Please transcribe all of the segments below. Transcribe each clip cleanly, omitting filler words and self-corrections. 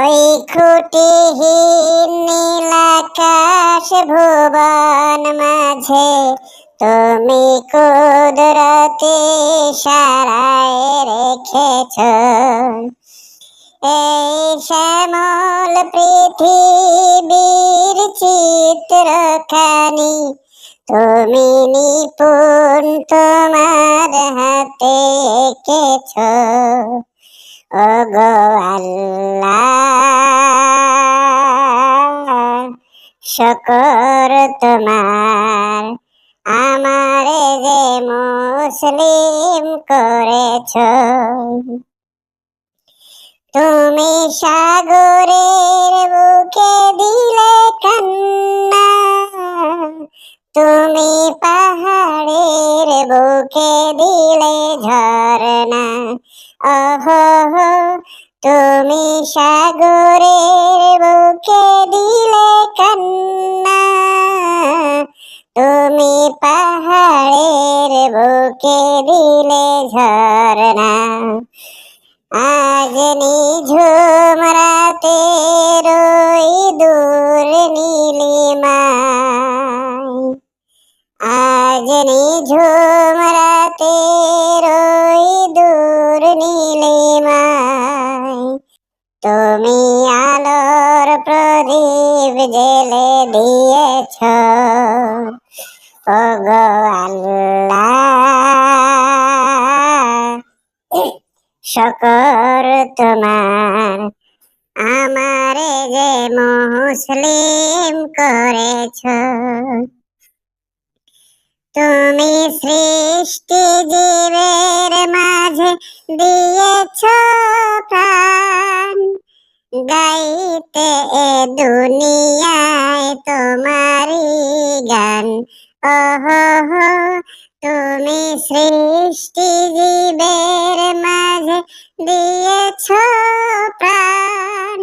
ওই খুঁটিহীন নীলাকাশ ভুবন মাঝে তুমি কুদরতি ইশারায় রেখেছ এই শ্যামল পৃথিবীর চিত্রখানি। তুমি নিপুণ তোমার হাতে এঁকেছ ওগো আল্লাহ, শুকর তোমার আমারে যে মুসলিম করেছ। তুমি সাগরের বুকে দিলে কান্না, তুমি পাহাড়ের বুকে দিলে ঝরনা। ওহো তুমি সাগরের বুকে দিলে কান্না, তুমি পাহাড়ের বুকে দিলে ঝরনা। আজ নিঝুম রাতের ওই দূর নীলিমায়, আজ নিঝুম রাতের ওই দূর নীলিমায় তুমি আলোর প্রদীপ জেলে দিয়েছ ওগো আল্লাহ, শুকর তোমার আমারে যে মুসলিম করেছ। তুমি সৃষ্টি জীবের মাঝে দিয়েছ প্রাণ, গাইতে এ দুনিয়ায় তোমারই গান। ওহো তুমি সৃষ্টি জীবের মাঝে দিয়েছ প্রাণ,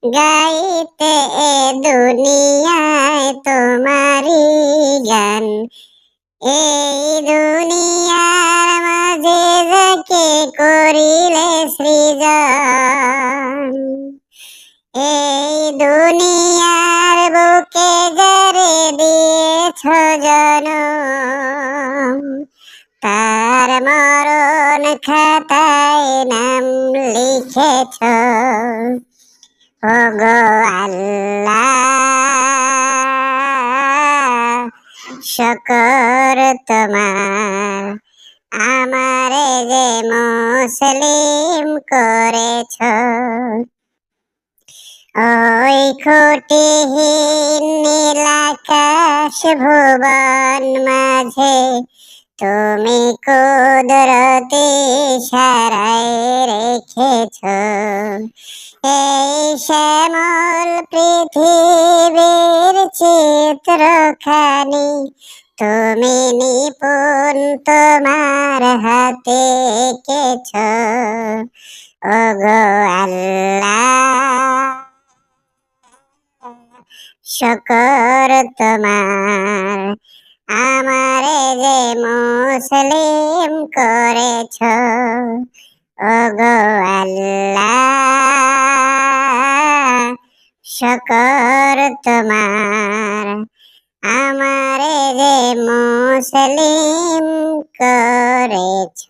গাইতে এ দুনিয়ায় তোমারই গান। এই দুনিয়ার মাঝে যাকে করিলে সৃজন, এই দুনিয়ার বুকে যারে দিয়েছ জনম, তার মরণ খাতায় নাম লিখেছ ওগো আল্লাহ, শুকর তোমার আমারে যে মুসলিম করেছ। ওই খুঁটিহীন নীলাকাশ ভুবন মাঝে তুমি কুদরতি ইশারায় রেখেছ এই শ্যামল পৃথিবীর চিত্রখানি। তুমি নিপুণ তোমার হাতে এঁকেছ ওগো আল্লাহ, শুকর তোমার আমারে যে মুসলিম করেছ ওগো আল্লাহ, শুকর তোমার আমারে যে মুসলিম করেছ।